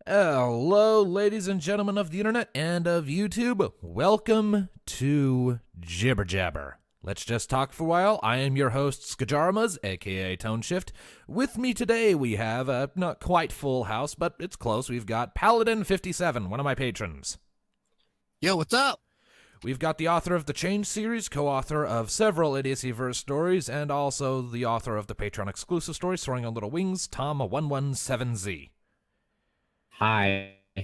Hello, ladies and gentlemen of the internet and of YouTube. Welcome to Jibber. Let's just talk for a while. I am your host, Skajaramas, aka Tone Shift. With me today, we have a not quite full house, but it's close. We've got Paladin57, one of my patrons. Yo, what's up? We've got the author of the Change series, co-author of several Idiocyverse stories, and also the author of the Patreon exclusive story, Soaring on Little Wings, Tom117Z. Hi. All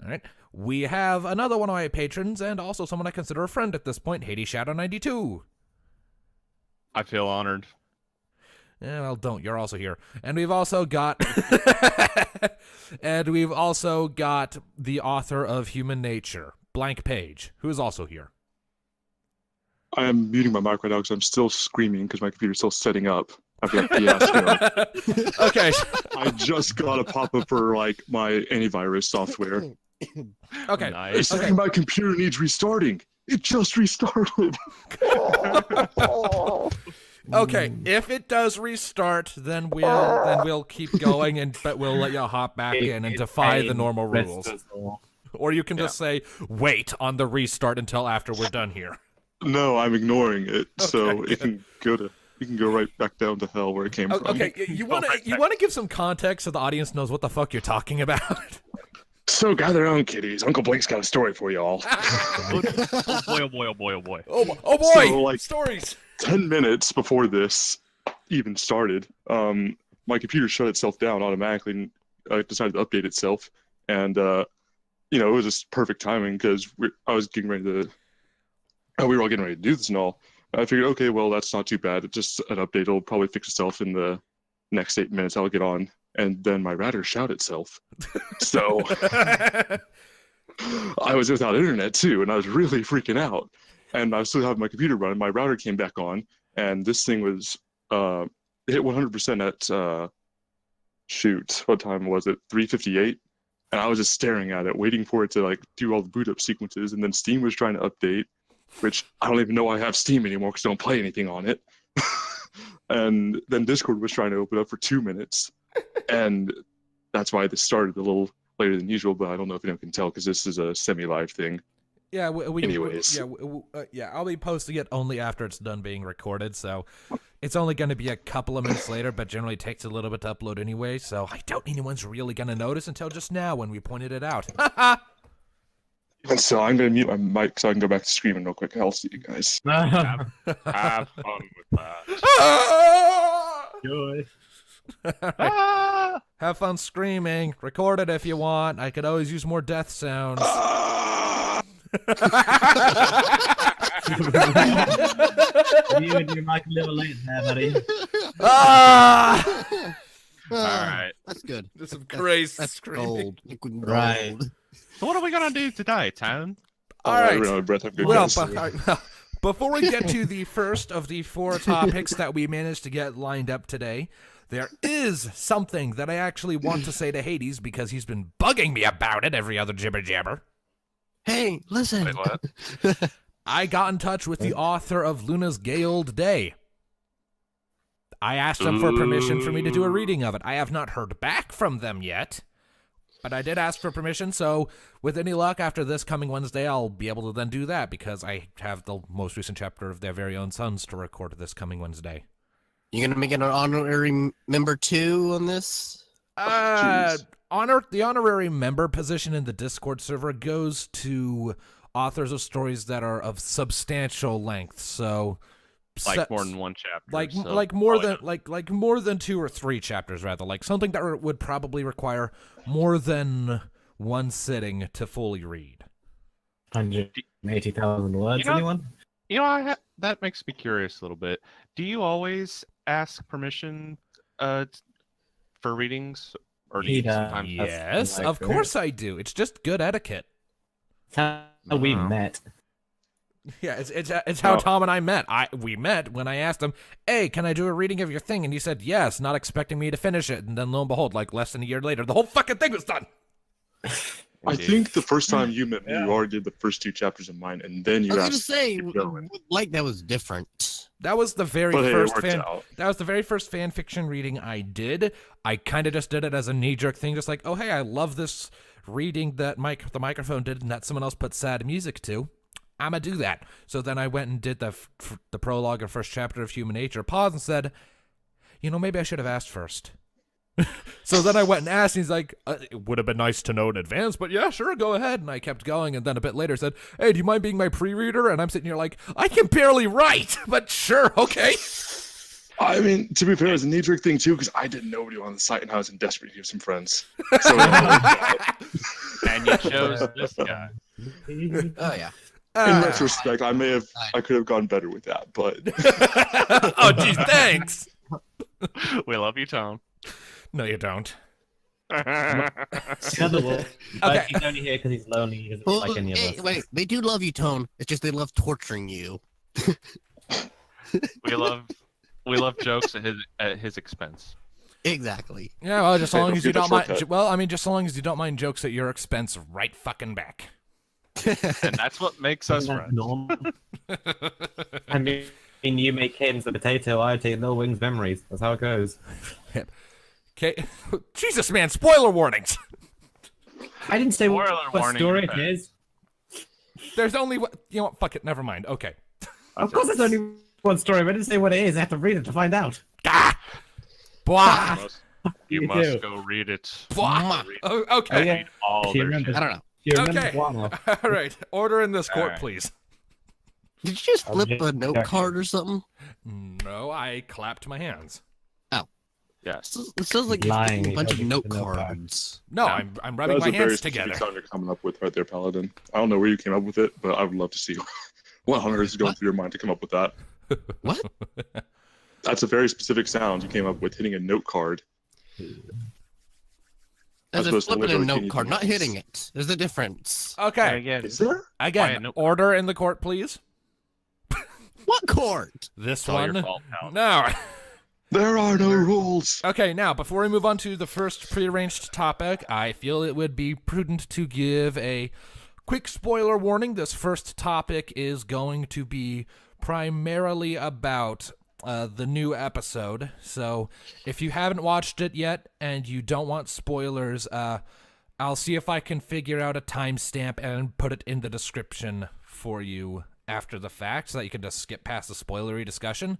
right. We have another one of my patrons, and also someone I consider a friend at this point, Hades Shadow 92. I feel honored. Yeah, well, don't. You're also here. And we've also got... the author of Human Nature, Blank Page, who is also here. I am muting my mic right now because I'm still screaming because my computer's still setting up. I've got fiasco. Okay. I just got a pop-up for like my antivirus software. Okay. Nice. It's saying my computer needs restarting. It just restarted. Okay, if it does restart, then we'll keep going, but we'll let you hop back in and defy the normal rules. Or you can just say, wait on the restart until after we're done here. No, I'm ignoring it, so Okay, it can go right back down to hell where it came from. Okay, you want to give some context so the audience knows what the fuck you're talking about? So gather around, kiddies. Uncle Blake's got a story for you all. Oh boy, oh boy, oh boy, oh boy. Oh boy! So, like, stories! 10 minutes before this even started, my computer shut itself down automatically and decided to update itself. And, it was just perfect timing because we were all getting ready to do this and all. I figured, okay, well, that's not too bad. It's just an update. It'll probably fix itself in the next 8 minutes. I'll get on. And then my router shot itself. So I was without internet too, and I was really freaking out. And I still have my computer running. My router came back on, and this thing was hit 100% at what time was it? 3:58. And I was just staring at it, waiting for it to like do all the boot up sequences. And then Steam was trying to update, which I don't even know I have Steam anymore because I don't play anything on it. And then Discord was trying to open up for 2 minutes. And that's why this started a little later than usual, but I don't know if anyone can tell because this is a semi-live thing. Yeah, Anyways. I'll be posting it only after it's done being recorded, so it's only going to be a couple of minutes later, but generally takes a little bit to upload anyway, so I doubt anyone's really going to notice until just now when we pointed it out. And so I'm going to mute my mic so I can go back to screaming real quick. I'll see you guys. Have fun with that. Joy. Have fun screaming. Record it if you want. I could always use more death sounds. You and your mic a little late there, buddy. Alright. That's good. There's some crazy That's screaming. gold. Liquid gold. Right. So what are we gonna do today, Town? All right. Everyone, breath, have a good Well, guys. before we get to the first of the 4 topics that we managed to get lined up today, there is something that I actually want to say to Hades because he's been bugging me about it every other jibber. Hey, listen. Wait, what? I got in touch with the author of Luna's Gay Old Day. I asked them for permission for me to do a reading of it. I have not heard back from them yet, but I did ask for permission, so with any luck, after this coming Wednesday, I'll be able to then do that because I have the most recent chapter of Their Very Own Sons to record this coming Wednesday. You gonna make an honorary member too on this? The honorary member position in the Discord server goes to authors of stories that are of substantial length. So, Like more than one chapter. like more than 2 or 3 chapters rather. Like something that would probably require more than one sitting to fully read. 180,000 words, anyone? That makes me curious a little bit. Do you always ask permission for readings? Or do you sometimes Yes, of course I do. It's just good etiquette. That's how we met. Yeah, it's how Tom and I met. We met when I asked him, "Hey, can I do a reading of your thing?" And he said yes, not expecting me to finish it. And then lo and behold, like less than a year later, the whole fucking thing was done. I think the first time you met me, you already did the first 2 chapters of mine, and then you I was asked. gonna say, to keep going. like that was different. That was the very But hey, it first worked fan. out. That was the very first fan fiction reading I did. I kind of just did it as a knee-jerk thing, just like, oh hey, I love this reading that the microphone did, and that someone else put sad music to. I'ma do that. So then I went and did the prologue and first chapter of Human Nature. Paused and said, maybe I should have asked first. So then I went and asked, and he's like, it would have been nice to know in advance, but yeah, sure, go ahead. And I kept going, and then a bit later said, hey, do you mind being my pre-reader? And I'm sitting here like, I can barely write, but sure, okay. I mean, to be fair, it was a knee-jerk thing too, because I didn't know nobody on the site, and I was in desperate need of some friends. So, And you chose this guy. Oh yeah. in retrospect, I could have gone better with that, but Oh, geez, thanks. We love you, Tom. No, you don't. Another one. Okay. He's only here because he's lonely. He doesn't Well, like any of hey, us. wait, they do love you, Tone. It's just they love torturing you. We love jokes at his expense. Exactly. Yeah, well, just as long don't as you get don't that mind. shortcut. Well, I mean, just as long as you don't mind jokes at your expense, right fucking back. And that's what makes us Isn't that friends. normal? I mean, you make Ken's the potato, I take Lil Wing's memories. That's how it goes. Okay, Jesus, man! Spoiler warnings. I didn't say Spoiler what warning story in it fact. is. There's only you know what? Fuck it. Never mind. Okay. Of course, there's only one story, but I didn't say what it is. I have to read it to find out. Ah! Blah. You You must do. go read it. Blah. Oh, Oh, okay. yeah. Read all She their remembers. shit. I don't know. Do you remember Okay. what now? All right. Order in this court, Alright. please. Did you just flip just a note checking. card or something? No, I clapped my hands. Yes. It sounds like you're Lying, flipping a bunch of he's note holding the note card. cards. No, No. I'm that rubbing was my a very hands specific together. sound you're coming up with right there, Paladin. I don't know where you came up with it, but I would love to see what on earth is going What? through your mind to come up with that. What? That's a very specific sound you came up with, hitting a note card. As That's if supposed to flipping a literally note can card, you not use- hitting it. There's a difference. And Okay. again, Is there? Again, Quiet, no- order in the court, please. What card? This it's all your one. fault, pal. No. There are no rules. Okay, now, before we move on to the first prearranged topic, I feel it would be prudent to give a quick spoiler warning. This first topic is going to be primarily about the new episode. So, if you haven't watched it yet and you don't want spoilers, I'll see if I can figure out a timestamp and put it in the description for you after the fact so that you can just skip past the spoilery discussion.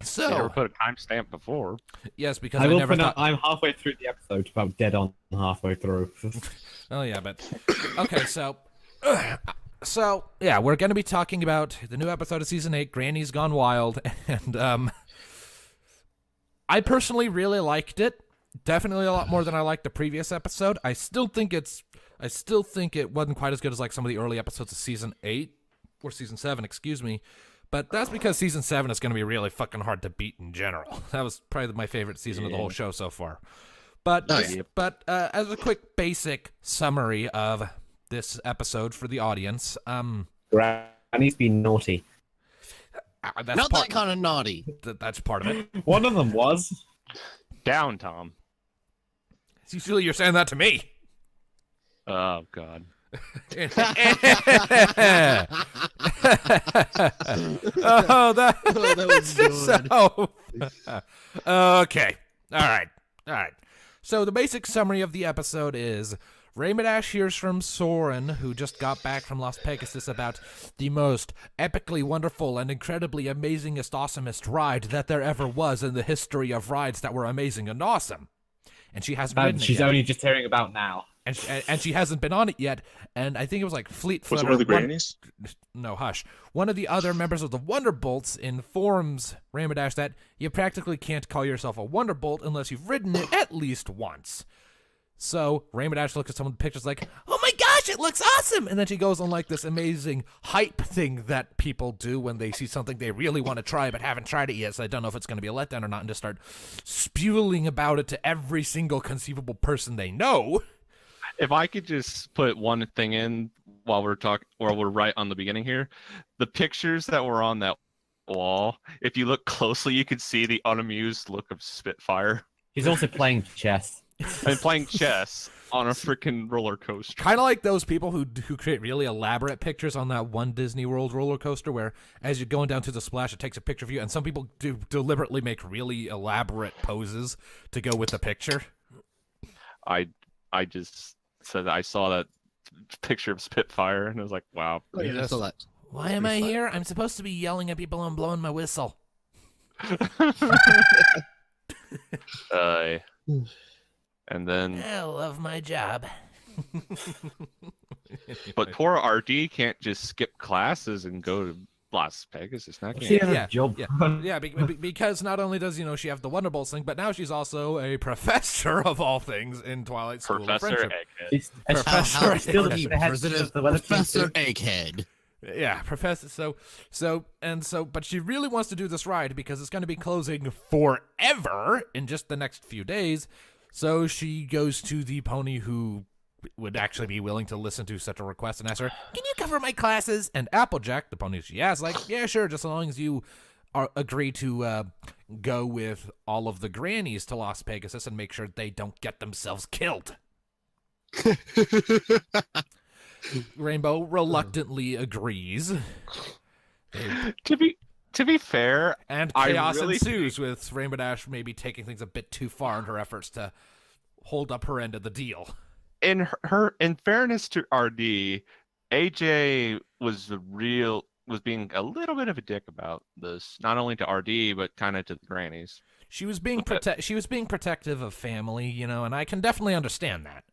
So, Never put a timestamp before. yes, because I I will never point out thought. I'm halfway through the episode, about dead on halfway through. Oh yeah, but okay. So yeah, we're gonna be talking about the new episode of season 8, Grannies Gone Wild, and I personally really liked it. Definitely a lot more than I liked the previous episode. I still think it wasn't quite as good as like some of the early episodes of season 8 or season 7, excuse me. But that's because season 7 is going to be really fucking hard to beat in general. That was probably my favorite season of the whole show so far. But Oh, yeah. as a quick basic summary of this episode for the audience, Granny's been naughty. that's Not part, that kind of naughty. that's part of it. One of them was. Down, Tom. Usually you're saying that to me. Oh, God. Oh, that, that was that's just good. so. Okay. All right. So the basic summary of the episode is Ramadesh hears from Soren, who just got back from Las Pegasus, about the most epically wonderful and incredibly amazingest, awesomest ride that there ever was in the history of rides that were amazing and awesome. And she hasn't ridden it She's yet. only just hearing about now. And she hasn't been on it yet. And I think it was like Fleet Was Foot it one of the or grannies? no, hush. One of the other members of the Wonderbolts informs Ramadesh that you practically can't call yourself a Wonderbolt unless you've ridden it at least once. So Ramadesh looks at some of the pictures like, oh my gosh, it looks awesome! And then she goes on like this amazing hype thing that people do when they see something they really want to try but haven't tried it yet, so I don't know if it's going to be a letdown or not, and just start spewing about it to every single conceivable person they know. If I could just put one thing in while we're right on the beginning here, the pictures that were on that wall, if you look closely, you could see the unamused look of Spitfire. She's also playing chess. And playing chess on a freaking roller coaster. Kind of like those people who create really elaborate pictures on that one Disney World roller coaster where as you're going down to the splash, it takes a picture of you, and some people do deliberately make really elaborate poses to go with the picture. I just said I saw that picture of Spitfire, and I was like, wow. Oh, yeah, I saw that. Why am I here? I'm supposed to be yelling at people and blowing my whistle. And then, I love my job. but poor RD can't just skip classes and go to Las Vegas. It's not. She has Yeah, a job. Yeah, because not only does she have the Wonderbolts thing, but now she's also a professor of all things in Twilight School of Professor Friendship. Egghead. It's, Professor still Egghead. the head President of the weather team Professor too. Egghead. Yeah, Professor. But she really wants to do this ride because it's going to be closing forever in just the next few days. So she goes to the pony who would actually be willing to listen to such a request and ask her, "Can you cover my classes?" And Applejack, the pony she has, like, "Yeah, sure, just as long as you agree to go with all of the Grannies to Las Pegasus and make sure they don't get themselves killed." Rainbow reluctantly agrees. To be fair, And I chaos really ensues with Rainbow Dash maybe taking things a bit too far in her efforts to hold up her end of the deal. in fairness to RD, AJ was being a little bit of a dick about this, not only to RD but kind of to the Grannies. She was being protective of family, and I can definitely understand that.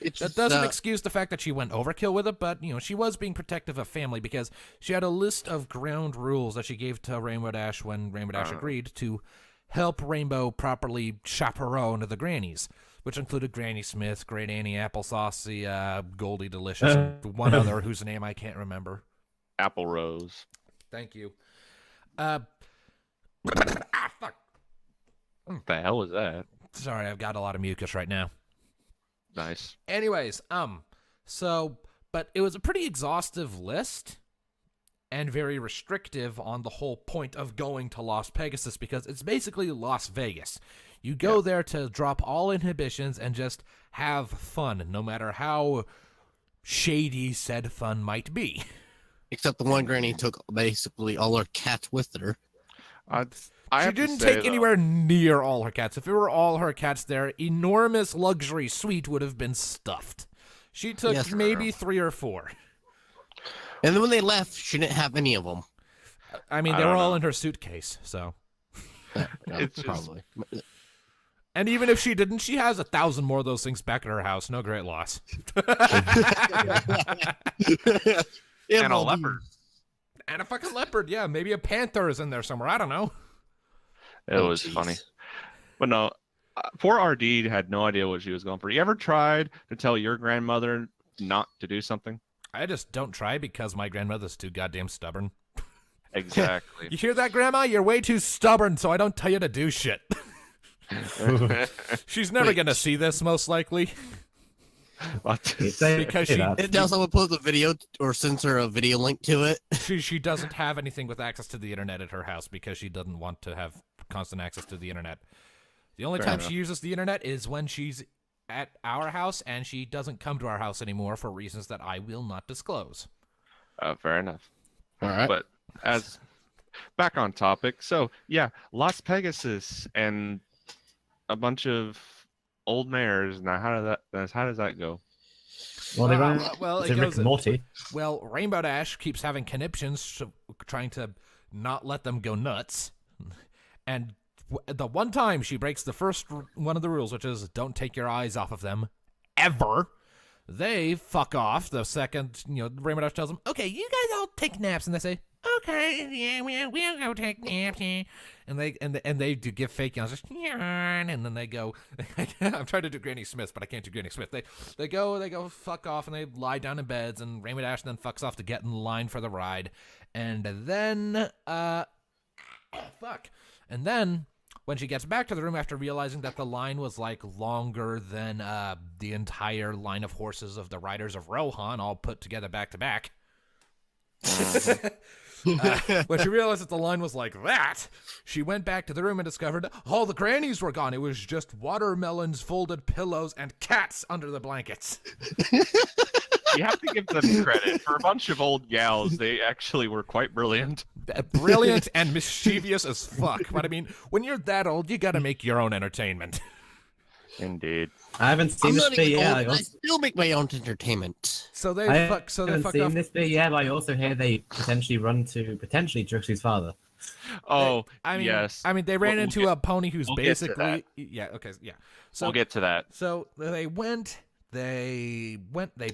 That doesn't excuse the fact that she went overkill with it, but she was being protective of family because she had a list of ground rules that she gave to Rainbow Dash when Rainbow Dash agreed to help Rainbow properly chaperone the Grannies, which included Granny Smith, Great Annie Applesauce, Goldie Delicious, and one other whose name I can't remember. Apple Rose. Thank you. Fuck. What the hell was that? Sorry, I've got a lot of mucus right now. Nice. Anyways, but it was a pretty exhaustive list and very restrictive on the whole point of going to Las Pegasus because it's basically Las Vegas. You go there to drop all inhibitions and just have fun, no matter how shady said fun might be. Except the one granny took basically all her cats with her. She didn't take anywhere near all her cats. If it were all her cats there, enormous luxury suite would have been stuffed. She took maybe 3 or 4. And then when they left, she didn't have any of them. I mean, they were all in her suitcase, so. It's probably. And even if she didn't, she has 1,000 more of those things back at her house. No great loss. And a leopard. And a fucking leopard, yeah. Maybe a panther is in there somewhere. I don't know. It was funny. But no, poor RD had no idea what she was going for. You ever tried to tell your grandmother not to do something? I just don't try because my grandmother's too goddamn stubborn. Exactly. You hear that, Grandma? You're way too stubborn, so I don't tell you to do shit. She's never going to see this, most likely. Because she It does someone post a video or censor a video link to it. she doesn't have anything with access to the internet at her house because she doesn't want to have constant access to the internet. The only time she uses the internet is when she's at our house, and she doesn't come to our house anymore for reasons that I will not disclose. Fair enough. All right. But as back on topic, so yeah, Las Pegasus and a bunch of old mares. Now, how does that go? Well, they run. Well, It's it in Rick goes. and Morty. Well, Rainbow Dash keeps having conniptions, trying to not let them go nuts. And the one time she breaks the first one of the rules, which is don't take your eyes off of them, ever, they fuck off. The second, Rainbow Dash tells them, "Okay, you guys all take naps," and they say, "Okay, yeah, we'll go take naps." And they do give fake yawns, just yawn, and then they go. I'm trying to do Granny Smith, but I can't do Granny Smith. They go fuck off, and they lie down in beds, and Rainbow Dash then fucks off to get in line for the ride, and then and then when she gets back to the room after realizing that the line was like longer than the entire line of horses of the Riders of Rohan all put together back to back. When she realized that the line was like that, she went back to the room and discovered all the grannies were gone. It was just watermelons, folded pillows, and cats under the blankets. You have to give them credit. For a bunch of old gals, they actually were quite brilliant. Brilliant and mischievous as fuck. But I mean, when you're that old, you gotta make your own entertainment. Indeed. I haven't seen I'm this not bit even yet. old, and I still make my own entertainment. So they I fuck haven't off. seen this bit yet, but I also hear they potentially run to Trixie's father. Oh, I mean, yes. I mean, they ran We'll into get- a pony who's we'll get to basically that. yeah. Okay, yeah. So We'll get to that. So they went. They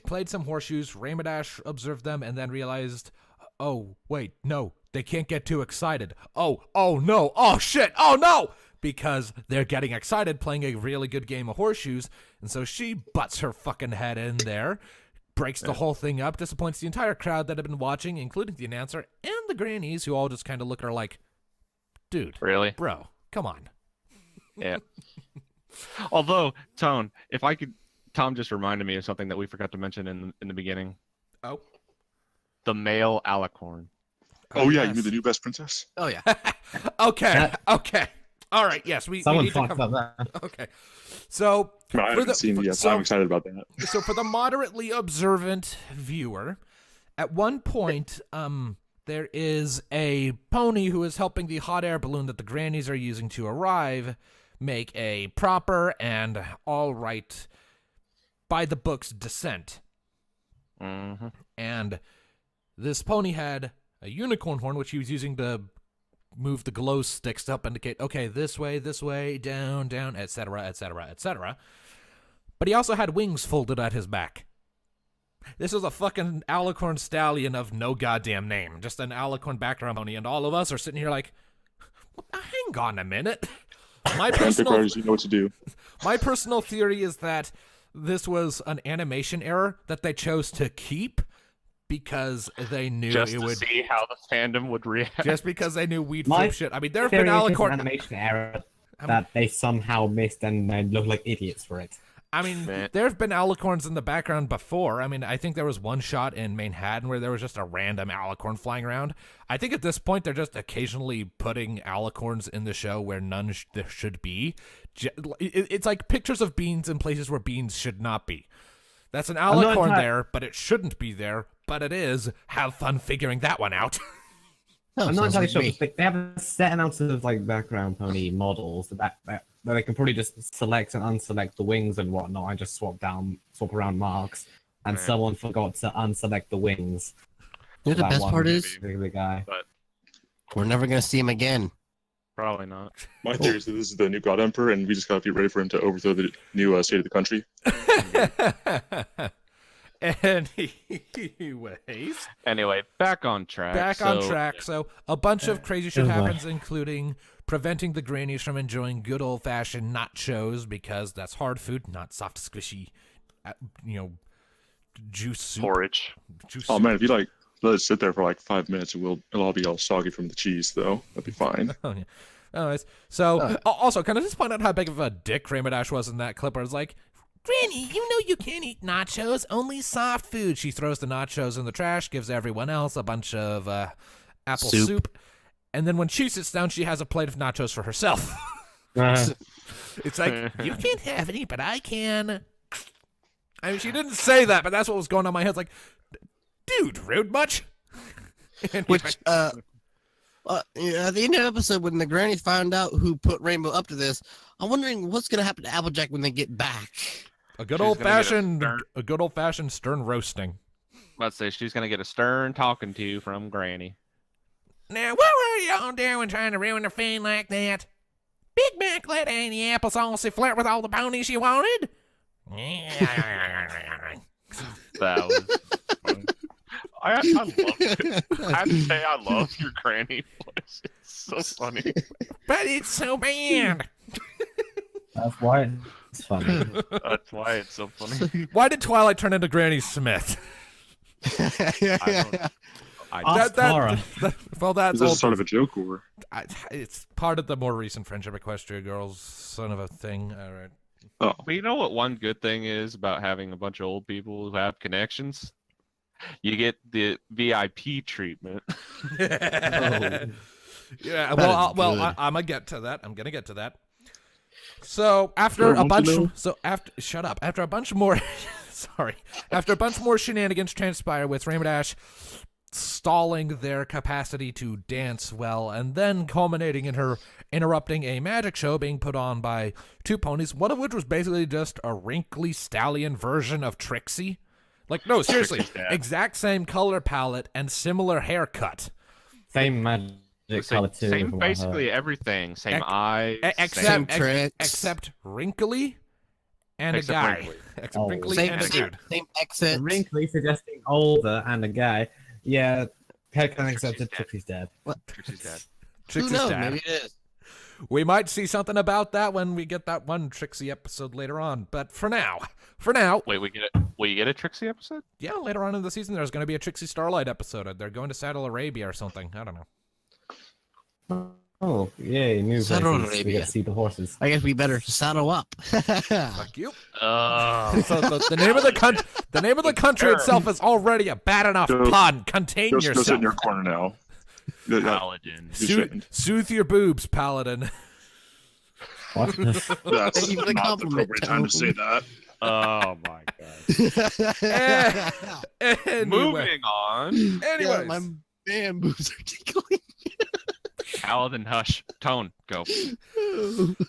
played some horseshoes. Raymadash observed them and then realized, oh wait, no, they can't get too excited. Oh no, oh shit, oh no, because they're getting excited playing a really good game of horseshoes, and so she butts her fucking head in there, breaks the whole thing up, disappoints the entire crowd that had been watching, including the announcer and the grannies, who all just kind of look at her like, dude, Really? bro, come on. Yeah. Although, Tone, if I could, Tom just reminded me of something that we forgot to mention in the beginning. Oh. The male alicorn. Oh yeah, yes. you mean the new best princess? Oh yeah. Okay. All right. Yes, we Someone need to talked cover. about that. Okay. So No, I For haven't the- seen it yet, so- so I'm excited about that. so for the moderately observant viewer, at one point, there is a pony who is helping the hot air balloon that the grannies are using to arrive make a proper and all right, by the books descent. Mm-hmm. And this pony had a unicorn horn, which he was using to move the glow sticks up, indicate, okay, this way, down, etc., etc., etc. But he also had wings folded at his back. This is a fucking alicorn stallion of no goddamn name, just an alicorn background pony, and all of us are sitting here like, hang on a minute. My personal, Antiquarians, you know what to do. my personal theory is that this was an animation error that they chose to keep because they knew Just it to would. see how the fandom would react. Just because they knew we'd My flip shit. I mean, there have been Theory is just an alicorn. animation error that they somehow missed and they look like idiots for it. I mean, Man. there have been alicorns in the background before. I mean, I think there was one shot in Manhattan where there was just a random alicorn flying around. I think at this point they're just occasionally putting alicorns in the show where none there should be. It's like pictures of beans in places where beans should not be. That's an not alicorn entirely- there, but it shouldn't be there. But it is. Have fun figuring that one out. Oh, I'm not sounds entirely like sure. me. But they have a set amount of like background pony models that they can probably just select and unselect the wings and whatnot, and just swap around marks. And Right. someone forgot to unselect the wings. You know for the that best one part is particular guy. we're never gonna see him again. Probably not. My theory is that this is the new God Emperor, and we just gotta be ready for him to overthrow the new state of the country. Anyways. Anyway, back on track. Back on track. So a bunch of crazy shit oh boy. happens, including preventing the grannies from enjoying good old-fashioned nachos because that's hard food, not soft, squishy, juice soup. Porridge. Juice Oh soup. man, if you like let it sit there for like 5 minutes, it'll all be all soggy from the cheese, though. That'd be fine. Oh, yeah. Anyways, so also, can I just point out how big of a dick Raymadash was in that clip where it's like, Granny, you know you can't eat nachos, only soft food. She throws the nachos in the trash, gives everyone else a bunch of apple soup. And then when she sits down, she has a plate of nachos for herself. It's like, you can't have any, but I can. I mean, she didn't say that, but that's what was going on in my head. It's like, dude, rude much? Anyway. Which at the end of the episode, when the grannies found out who put Rainbow up to this, I'm wondering what's gonna happen to Applejack when they get back. A good She's old gonna get a fashioned, stern- a good old fashioned stern roasting. Let's say she's gonna get a stern talking to from Granny. Now, what were y'all doing trying to ruin the fun like that? Big Mac let Annie Applesauce flirt with all the ponies she wanted? That was funny. I love it. I have to say I love your Granny voice. It's so funny. But it's so bad. That's why it's funny. That's why it's so funny. Why did Twilight turn into Granny Smith? Ask Tara. Well, that's Is this old. sort of a joke, or? It's part of the more recent Friendship Equestria Girls son of a thing. All right. Oh, But you know what one good thing is about having a bunch of old people who have connections? You get the VIP treatment. Yeah, That is good. I'm gonna get to that. I'm gonna get to that. So after a bunch, after a bunch more, after a bunch more shenanigans transpire with Rainbow Dash stalling their capacity to dance well, and then culminating in her interrupting a magic show being put on by two ponies, one of which was basically just a wrinkly stallion version of Trixie. Like, no, seriously, exact same color palette and similar haircut. Same magic color too. Same from what I heard. basically everything. Same eyes. Same tricks. Except wrinkly and Except a guy. wrinkly. Except Oh. wrinkly and a dude. Same exit. Wrinkly suggesting older and a guy. Yeah, Kenton accepted Trixie's dead. Trixie's dead. Who Trixie's knows? dad. Maybe it is. We might see something about that when we get that one Trixie episode later on. But for now, Wait, we get it. Will you get a Trixie episode? yeah, later on in the season, there's going to be a Trixie Starlight episode. They're going to Saddle Arabia or something. I don't know. Oh, yay, new Saddle places. We Arabia. get to see the horses. I guess we better saddle up. Fuck you. Oh, So the name of the country itself is already a bad enough Go- pun. Contain Go sit in yourself. your corner now. Yeah, Paladin. You shouldn't. Soothe your boobs, Paladin. What? That's Thank you for the not the compliment, appropriate time to say that. Oh my god. Anyway. Moving on. Anyways. Yeah, my man boobs are tickling. Paladin, hush. Tone, go.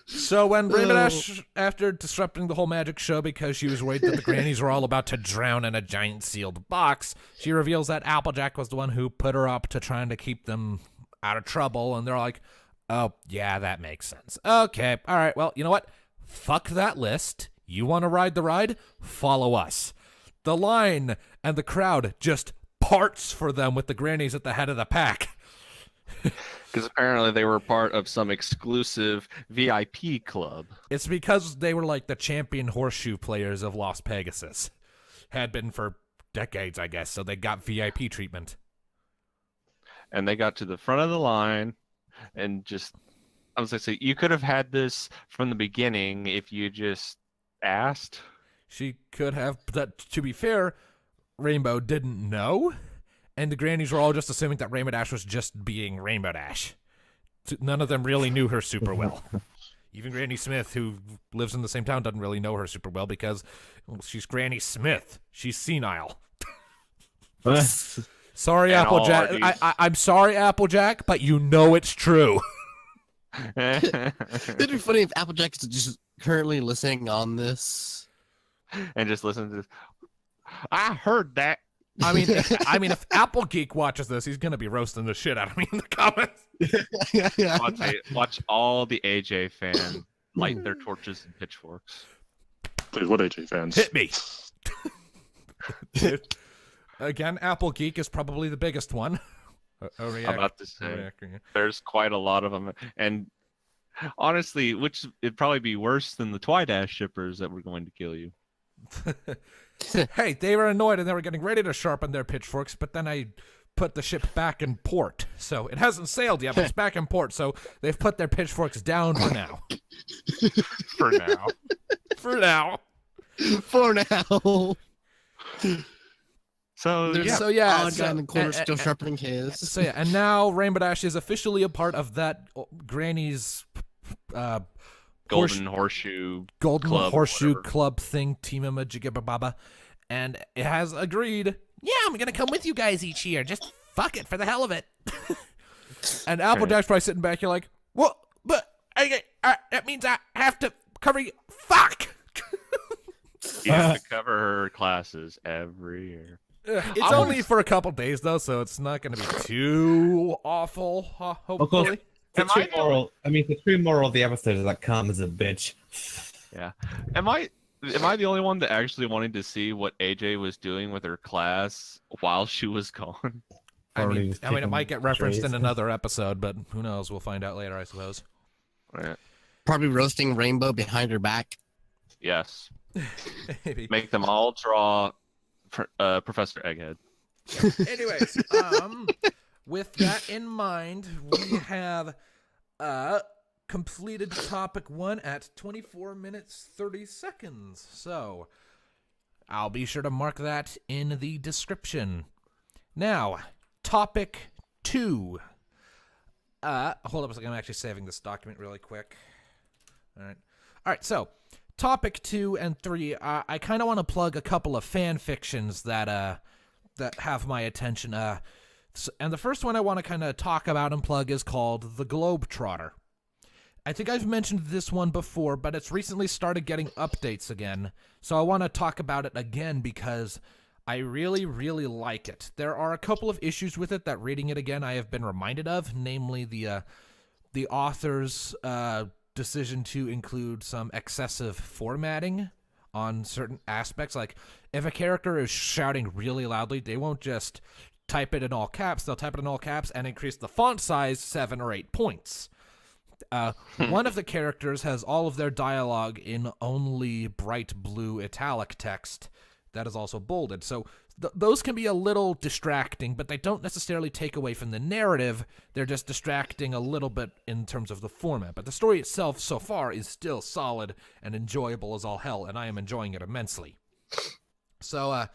So when Rainbow Dash, after disrupting the whole magic show because she was worried that the Grannies were all about to drown in a giant sealed box, she reveals that Applejack was the one who put her up to trying to keep them out of trouble, and they're like, oh, yeah, that makes sense. Okay, all right, well, you know what? Fuck that list. You want to ride the ride? Follow us. The line and the crowd just parts for them with the Grannies at the head of the pack. Because apparently they were part of some exclusive VIP club. It's because they were like the champion horseshoe players of Las Pegasus. Had been for decades, I guess, so they got VIP treatment. And they got to the front of the line and just, I was going to say, you could have had this from the beginning if you just asked. She could have, but to be fair, Rainbow didn't know, and the Grannies were all just assuming that Rainbow Dash was just being Rainbow Dash. None of them really knew her super well. Even Granny Smith, who lives in the same town, doesn't really know her super well because she's Granny Smith. She's senile. Sorry, And all Applejack. our I'm sorry, Applejack, but you know it's true. It'd be funny if Applejack is just currently listening on this. And just listen to this. I heard that. I mean, if Apple Geek watches this, he's gonna be roasting the shit out of me in the comments. Watch all the AJ fans light their torches and pitchforks. Please, what AJ fans? Hit me. Again, Apple Geek is probably the biggest one. I'm about to say, there's quite a lot of them. And honestly, which it'd probably be worse than the Twidash shippers that were going to kill you. Hey, they were annoyed and they were getting ready to sharpen their pitchforks, but then I put the ship back in port. So it hasn't sailed yet, but it's back in port. So they've put their pitchforks down for now. For now. For now. For now. So There's yeah. So yeah. odd guy in the corner still sharpening his. So yeah, and now Rainbow Dash is officially a part of that Granny's Golden Horseshoe Golden Club, Horseshoe whatever. Club thing, Team Jibber Baba, and it has agreed. Yeah, I'm gonna come with you guys each year. Just fuck it for the hell of it. And Applejack's probably sitting back here like, what? But that means I have to cover you. Fuck. You have to cover her classes every year. It's only for a couple days though, so it's not gonna be too awful. Hopefully. The true moral of the episode is that Calm is a bitch. Yeah. Am I the only one that actually wanted to see what AJ was doing with her class while she was gone? I mean, just it kicking might get referenced trees. in another episode, but who knows? We'll find out later, I suppose. Right. Probably roasting Rainbow behind her back. Yes. Maybe. Make them all draw Professor Egghead. Anyways, with that in mind, we have completed topic 1 at 24 minutes 30 seconds. So, I'll be sure to mark that in the description. Now, topic 2. Hold up a second. I'm actually saving this document really quick. All right. So, topic 2 and 3. I kind of want to plug a couple of fan fictions that have my attention. And the first one I want to kind of talk about and plug is called The Globetrotter. I think I've mentioned this one before, but it's recently started getting updates again. So I want to talk about it again because I really, really like it. There are a couple of issues with it that reading it again I have been reminded of, namely the author's decision to include some excessive formatting on certain aspects. Like, if a character is shouting really loudly, they won't just type it in all caps. They'll type it in all caps and increase the font size 7 or 8 points. One of the characters has all of their dialogue in only bright blue italic text that is also bolded. So those can be a little distracting, but they don't necessarily take away from the narrative. They're just distracting a little bit in terms of the format. But the story itself so far is still solid and enjoyable as all hell, and I am enjoying it immensely. So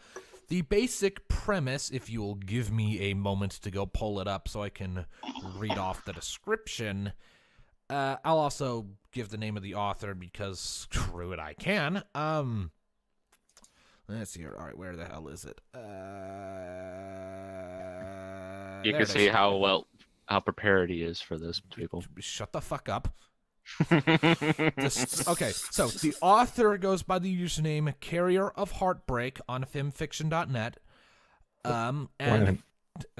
the basic premise, if you will give me a moment to go pull it up so I can read off the description. I'll also give the name of the author because screw it, I can. Let's see here. All right, where the hell is it? You can see how prepared he is for this, people. Shut the fuck up. Okay, so the author goes by the username Carrier of Heartbreak on femfiction.net.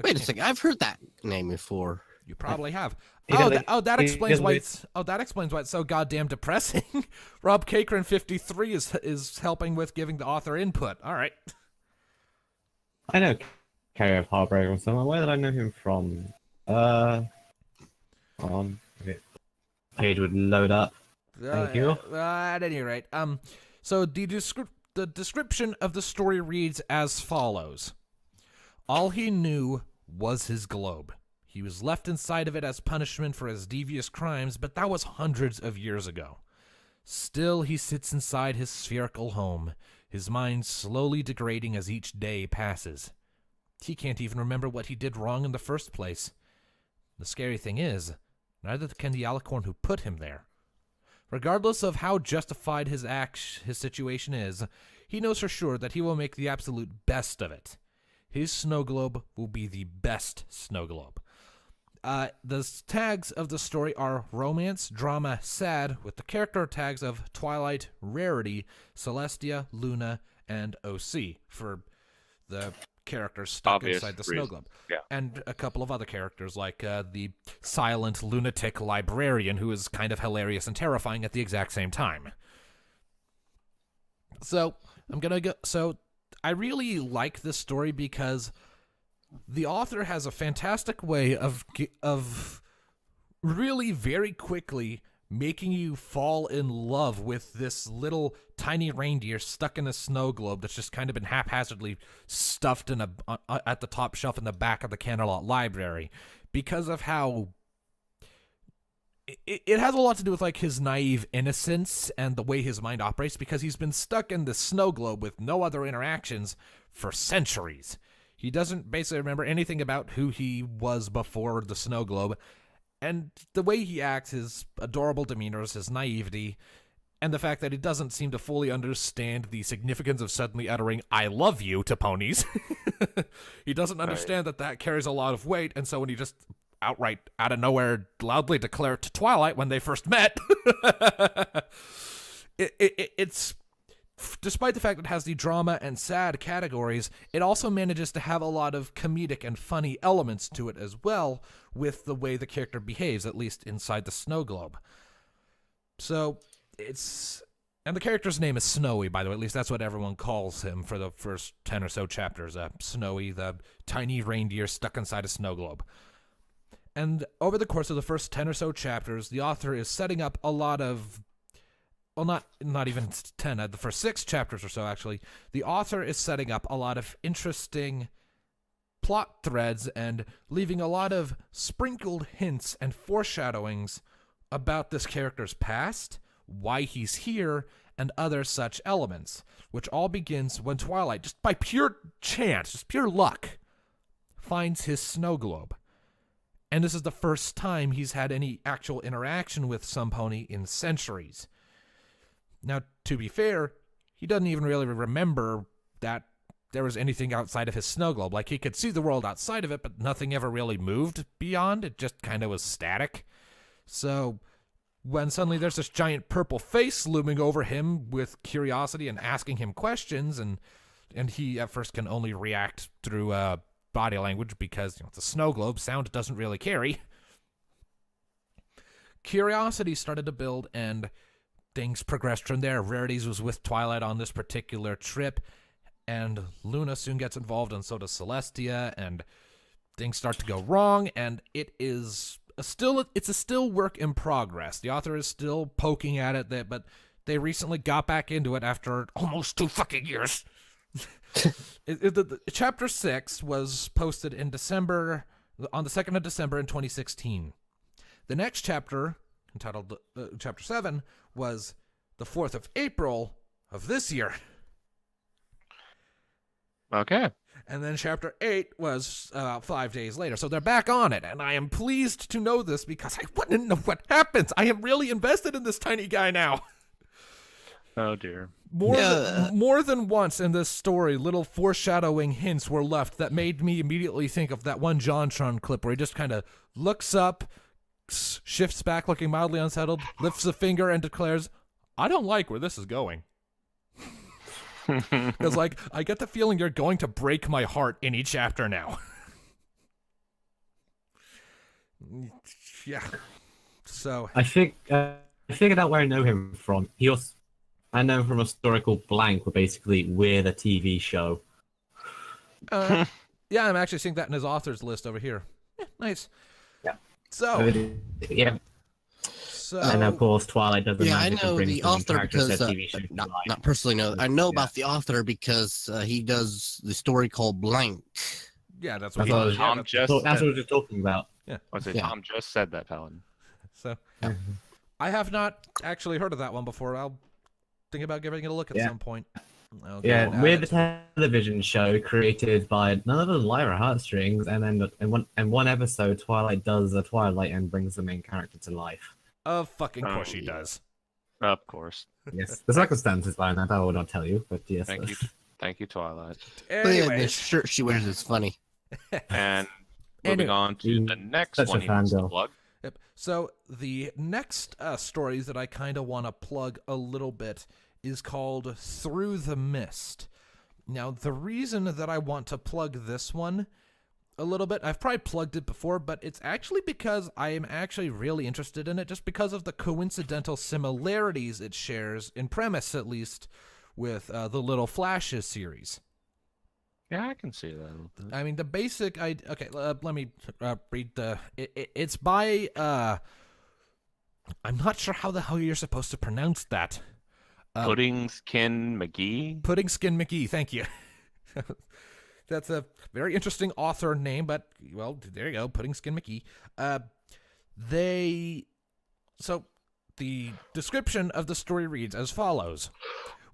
Wait a second, I've heard that name before. You probably have. That explains why it's so goddamn depressing. Rob Cakerin 53 is helping with giving the author input. All right. I know Carrier of Heartbreak from somewhere. Where did I know him from? Page would load up. Thank you. At any rate, so the description of the story reads as follows: all he knew was his globe. He was left inside of it as punishment for his devious crimes, but that was hundreds of years ago. Still, he sits inside his spherical home, his mind slowly degrading as each day passes. He can't even remember what he did wrong in the first place. The scary thing is, neither can the alicorn who put him there. Regardless of how justified his situation is, he knows for sure that he will make the absolute best of it. His snow globe will be the best snow globe. The tags of the story are romance, drama, sad, with the character tags of Twilight, Rarity, Celestia, Luna, and OC for the characters stuck Obvious inside the reason. snow globe. Yeah. And a couple of other characters like the silent lunatic librarian who is kind of hilarious and terrifying at the exact same time. So I really like this story because the author has a fantastic way of really very quickly making you fall in love with this little tiny reindeer stuck in a snow globe that's just kind of been haphazardly stuffed in at the top shelf in the back of the Canterlot Library, because of how it has a lot to do with like his naive innocence and the way his mind operates, because he's been stuck in the snow globe with no other interactions for centuries. He doesn't basically remember anything about who he was before the snow globe, and the way he acts, his adorable demeanor, his naivety, and the fact that he doesn't seem to fully understand the significance of suddenly uttering "I love you" to ponies. He doesn't understand that carries a lot of weight, and so when he just outright, out of nowhere, loudly declare it to Twilight when they first met, it's... Despite the fact that it has the drama and sad categories, it also manages to have a lot of comedic and funny elements to it as well, with the way the character behaves, at least inside the snow globe. So, and the character's name is Snowy, by the way, at least that's what everyone calls him for the first 10 or so chapters. Snowy, the tiny reindeer stuck inside a snow globe. And over the course of the first 10 or so chapters, the author is setting up a lot of... Well, not even 10. The first 6 chapters or so, actually, the author is setting up a lot of interesting plot threads and leaving a lot of sprinkled hints and foreshadowings about this character's past, why he's here, and other such elements, which all begins when Twilight, just by pure chance, just pure luck, finds his snow globe. And this is the first time he's had any actual interaction with some pony in centuries. Now, to be fair, he doesn't even really remember that there was anything outside of his snow globe. Like, he could see the world outside of it, but nothing ever really moved beyond. It just kind of was static. So when suddenly there's this giant purple face looming over him with curiosity and asking him questions, and he at first can only react through body language because it's a snow globe, sound doesn't really carry. Curiosity started to build, and things progressed from there. Rarities was with Twilight on this particular trip, and Luna soon gets involved, and so does Celestia, and things start to go wrong, and it's a still work in progress. The author is still poking at it, but they recently got back into it after almost 2 fucking years. Chapter 6 was posted in December, on the 2nd of December in 2016. The next chapter, entitled Chapter 7, was the 4th of April of this year. Okay. And then Chapter 8 was about 5 days later. So they're back on it, and I am pleased to know this because I want to know what happens. I am really invested in this tiny guy now. Oh, dear. More than once in this story, little foreshadowing hints were left that made me immediately think of that one JonTron clip where he just kind of looks up, shifts back looking mildly unsettled, lifts a finger, and declares, "I don't like where this is going." Because, like, I get the feeling you're going to break my heart any chapter now. Yeah. So I figured out where I know him from. I know him from a story called Blank, where basically we're the TV show. yeah, I'm actually seeing that in his authors list over here. Yeah, nice. Yeah. So yeah. So And of course, Twilight does the Yeah, I magic know of bringing the some author characters because to TV shows to not life. personally know. I know about the author because he does the story called Blank. yeah, that's what That's what I he was- yeah, Tom just So that's said, what we're talking about. Yeah. Tom just said that, Paladin. So I have not actually heard of that one before. I'll think about giving it a look at Yeah. some point. I'll Yeah, go add we're it the to- television show created by none other than Lyra Heartstrings, and then in one episode, Twilight does a Twilight and brings the main character to life. Of fucking course Oh, she yeah. does. Of course. Yes, the circumstances behind that I will not tell you, but yes. Thank you. Thank you, Twilight. But yeah, the Anyways, shirt she wears is funny. And moving on to the next Such a one he wants to fangirl. plug. yep. So the next stories that I kind of want to plug a little bit is called Through the Mist. Now, the reason that I want to plug this one a little bit, I've probably plugged it before, but it's actually because I am actually really interested in it just because of the coincidental similarities it shares, in premise at least, with the Little Flashes series. Yeah, I can see that. I mean, the basic idea. Okay, let me read the. It's by. I'm not sure how the hell you're supposed to pronounce that. Pudding Skin McGee. Pudding Skin McGee. Thank you. That's a very interesting author name, but well, there you go. Pudding Skin McGee. So the description of the story reads as follows.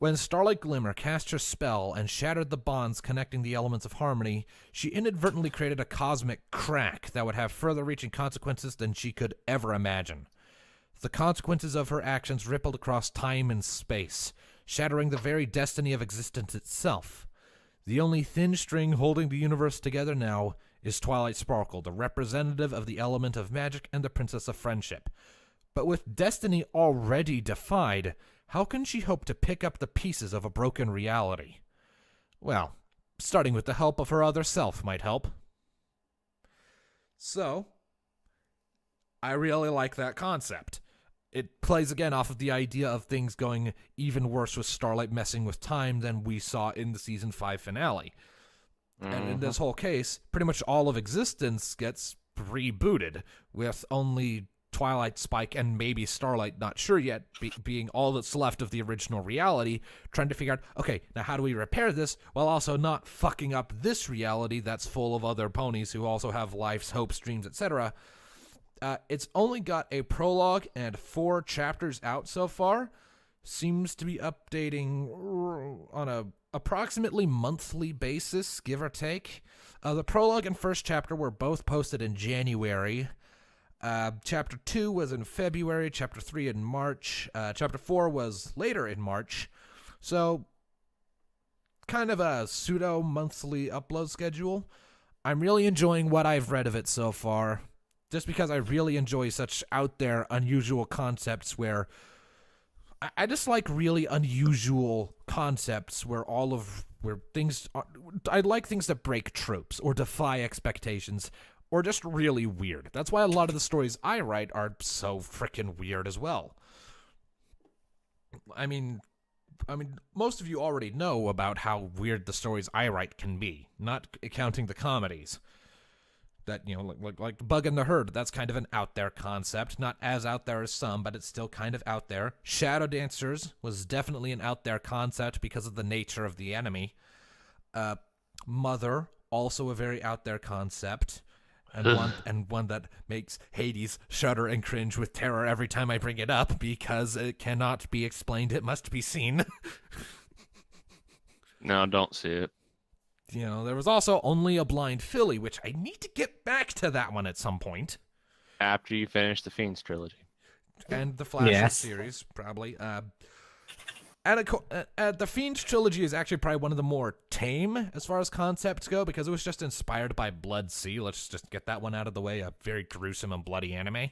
When Starlight Glimmer cast her spell and shattered the bonds connecting the elements of harmony, she inadvertently created a cosmic crack that would have further-reaching consequences than she could ever imagine. The consequences of her actions rippled across time and space, shattering the very destiny of existence itself. The only thin string holding the universe together now is Twilight Sparkle, the representative of the element of magic and the princess of friendship. But with destiny already defied, how can she hope to pick up the pieces of a broken reality? Well, starting with the help of her other self might help. So, I really like that concept. It plays again off of the idea of things going even worse with Starlight messing with time than we saw in the season 5 finale. And in this whole case, pretty much all of existence gets rebooted, with only Twilight, Spike, and maybe Starlight, not sure yet, being all that's left of the original reality, trying to figure out, okay, now how do we repair this while also not fucking up this reality that's full of other ponies who also have lives, hopes, dreams, etc. It's only got a prologue and 4 chapters out so far, seems to be updating on a approximately monthly basis, give or take. The prologue and first chapter were both posted in January. Chapter 2 was in February, Chapter 3 in March, Chapter 4 was later in March. So, kind of a pseudo-monthly upload schedule. I'm really enjoying what I've read of it so far, just because I really enjoy such out there, unusual concepts where I just like really unusual concepts where things are, I like things that break tropes or defy expectations or just really weird. That's why a lot of the stories I write are so freaking weird as well. I mean, most of you already know about how weird the stories I write can be, not counting the comedies. That, like Bug in the Herd, that's kind of an out there concept. Not as out there as some, but it's still kind of out there. Shadow Dancers was definitely an out there concept because of the nature of the enemy. Mother, also a very out there concept. And one that makes Hades shudder and cringe with terror every time I bring it up because it cannot be explained, it must be seen. No, don't see it. There was also Only a Blind Filly, which I need to get back to that one at some point. After you finish the Fiends trilogy. And the Flash Yes. series, probably. The Fiends trilogy is actually probably one of the more tame as far as concepts go, because it was just inspired by Blood Sea. Let's just get that one out of the way. A very gruesome and bloody anime.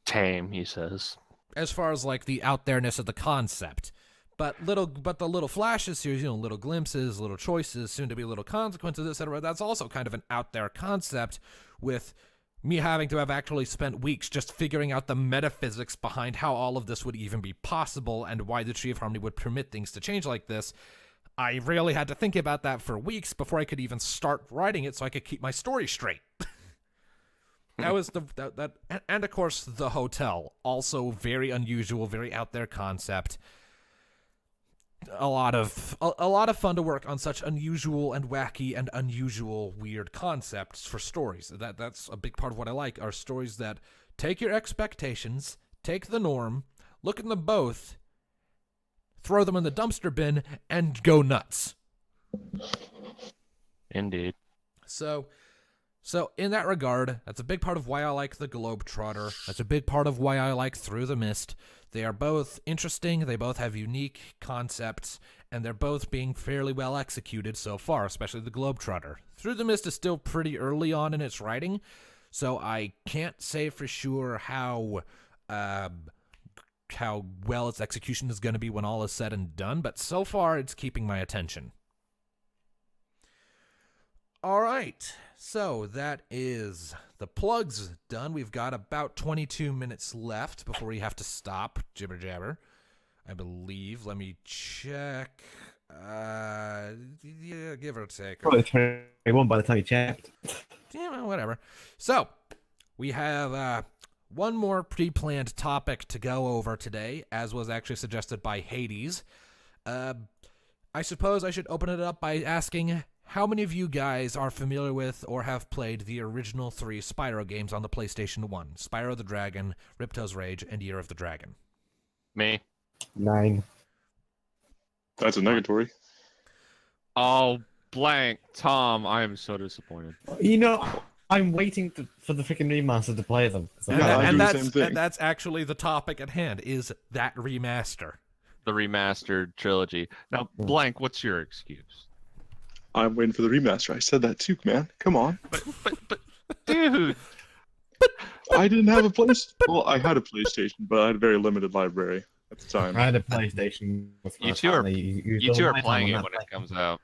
Tame, he says. As far as like the out there-ness of the concept. But the Little Flashes series, little glimpses, little choices, soon to be little consequences, etc. That's also kind of an out there concept, with me having to have actually spent weeks just figuring out the metaphysics behind how all of this would even be possible and why the Tree of Harmony would permit things to change like this. I really had to think about that for weeks before I could even start writing it so I could keep my story straight. That was and of course The Hotel, also very unusual, very out there concept. A lot of fun to work on such unusual and wacky and unusual weird concepts for stories. That's a big part of what I like, are stories that take your expectations, take the norm, look at them both, throw them in the dumpster bin, and go nuts. Indeed. So in that regard, that's a big part of why I like The Globetrotter. That's a big part of why I like Through the Mist. They are both interesting, they both have unique concepts, and they're both being fairly well executed so far, especially The Globetrotter. Through the Mist is still pretty early on in its writing, so I can't say for sure how well its execution is going to be when all is said and done, but so far it's keeping my attention. All right, so that is the plugs done. We've got about 22 minutes left before we have to stop. Jibber jabber, I believe. Let me check. Yeah, give or take. Probably 21 by the time you checked. Yeah, well, whatever. So, we have one more pre-planned topic to go over today, as was actually suggested by Hades. I suppose I should open it up by asking, how many of you guys are familiar with or have played the original 3 Spyro games on the PlayStation 1? Spyro the Dragon, Ripto's Rage, and Year of the Dragon. Me. 9. That's a negatory. Oh, blank. Tom, I am so disappointed. I'm waiting for the freaking remaster to play them. So Yeah, I do the same thing. And that's actually the topic at hand, is that remaster. The remastered trilogy. Now, blank, what's your excuse? I'm waiting for the remaster. I said that too, man. Come on. But dude. I didn't have a PlayStation. Well, I had a PlayStation, but I had a very limited library at the time. I had a PlayStation. You two are playing it when it comes out.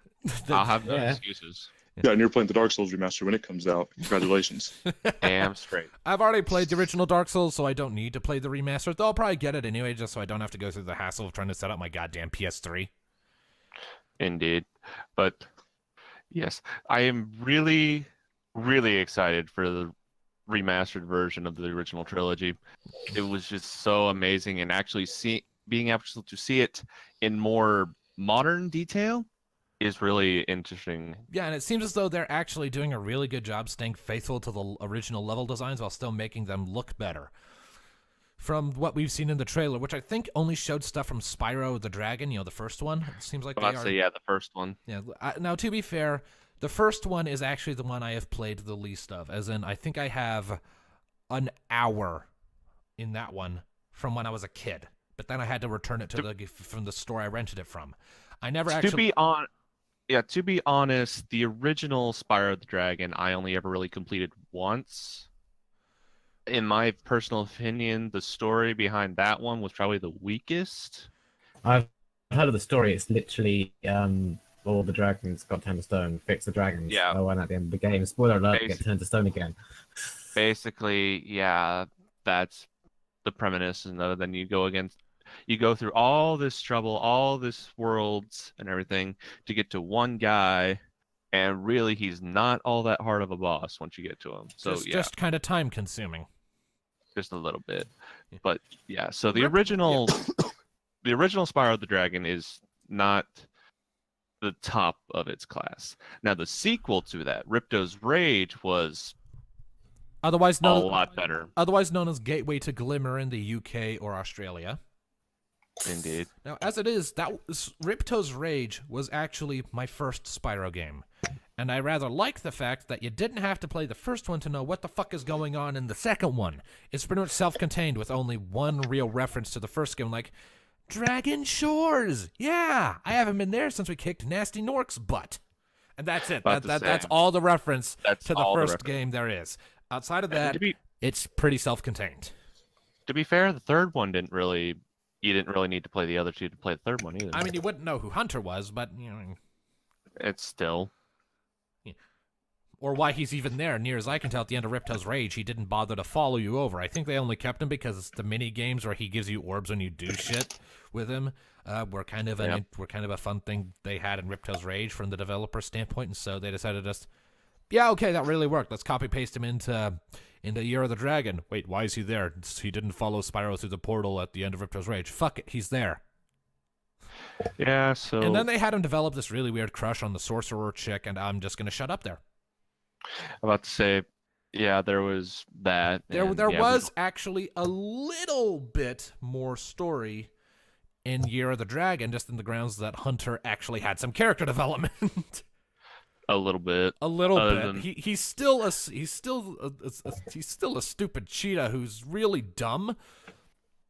I'll have no excuses. Yeah, and you're playing the Dark Souls remaster when it comes out. Congratulations. Damn straight. I've already played the original Dark Souls, so I don't need to play the remaster. Though I'll probably get it anyway, just so I don't have to go through the hassle of trying to set up my goddamn PS3. Indeed. But yes, I am really, really excited for the remastered version of the original trilogy. It was just so amazing, and actually being able to see it in more modern detail is really interesting. Yeah, and it seems as though they're actually doing a really good job staying faithful to the original level designs while still making them look better. from what we've seen in the trailer, which I think only showed stuff from Spyro the Dragon, the first one. It seems like I'd say, yeah, the first one. Yeah. Now, to be fair, the first one is actually the one I have played the least of, as in I think I have an hour in that one from when I was a kid, but then I had to return it from the store I rented it from. I never actually. To be honest, the original Spyro the Dragon I only ever really completed once. In my personal opinion, the story behind that one was probably the weakest. I've heard of the story. It's literally all the dragons got turned to stone, fix the dragons. Yeah. And at the end of the game, spoiler alert, get turned to stone again. Basically, yeah, that's the premise. And then you go through all this trouble, all this worlds and everything to get to one guy, and really he's not all that hard of a boss once you get to him. So just kind of time consuming. Just a little bit. But yeah, so the original Spyro the Dragon is not the top of its class. Now the sequel to that, Ripto's Rage, was otherwise a lot better. Otherwise known as Gateway to Glimmer in the UK or Australia. Indeed. Now, as it is, Ripto's Rage was actually my first Spyro game. And I rather like the fact that you didn't have to play the first one to know what the fuck is going on in the second one. It's pretty much self-contained with only one real reference to the first game, like, Dragon Shores! Yeah! I haven't been there since we kicked Nasty Nork's butt. And that's it. That's all the reference to the first game there is. Outside of that, it's pretty self-contained. To be fair, the third one you didn't really need to play the other two to play the third one either. I mean, you wouldn't know who Hunter was, but, it's still... Or why he's even there. Near as I can tell, at the end of Ripto's Rage, he didn't bother to follow you over. I think they only kept him because it's the mini games where he gives you orbs when you do shit with him. Were kind of a fun thing they had in Ripto's Rage from the developer standpoint, and so they decided okay, that really worked. Let's copy paste him into Year of the Dragon. Wait, why is he there? He didn't follow Spyro through the portal at the end of Ripto's Rage. Fuck it, he's there. Yeah, so... And then they had him develop this really weird crush on the sorcerer chick, and I'm just going to shut up there. I'm about to say, yeah, there was that. There was actually a little bit more story in Year of the Dragon, just in the grounds that Hunter actually had some character development. A little bit. A little bit. He's still a stupid cheetah who's really dumb.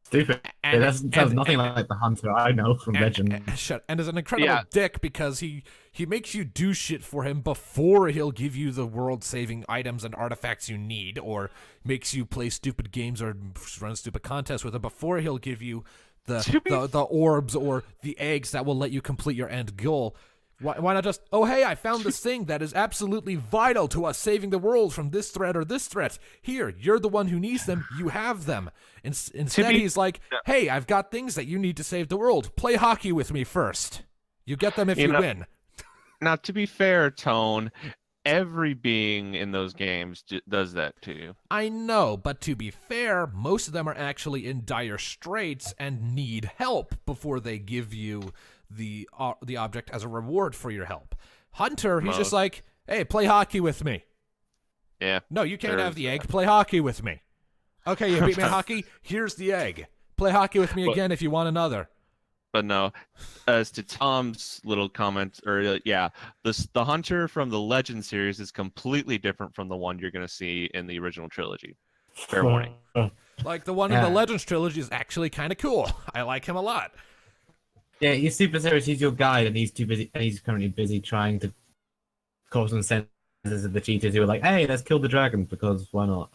Stupid. That sounds nothing like the Hunter I know from Legend. And is an incredible dick because he makes you do shit for him before he'll give you the world-saving items and artifacts you need, or makes you play stupid games or run stupid contests with him before he'll give you the orbs or the eggs that will let you complete your end goal. Why not just, oh, hey, I found this thing that is absolutely vital to us saving the world from this threat or this threat. Here, you're the one who needs them. You have them. Instead, he's like, hey, I've got things that you need to save the world. Play hockey with me first. You get them if you win. Now, to be fair, Tone, every being in those games does that to you. I know, but to be fair, most of them are actually in dire straits and need help before they give you the object as a reward for your help. Hunter, he's just like, hey, play hockey with me. Yeah. No, you can't have the egg. Play hockey with me. Okay, you beat me at hockey. Here's the egg. Play hockey with me again if you want another. But no, as to Tom's little comment, the Hunter from the Legend series is completely different from the one you're going to see in the original trilogy. Fair warning. Like, the one in the Legends trilogy is actually kind of cool. I like him a lot. Yeah, he's super serious. He's your guide, and he's too busy. And he's currently busy trying to cause some senses of the cheaters who are like, "Hey, let's kill the dragon because why not?"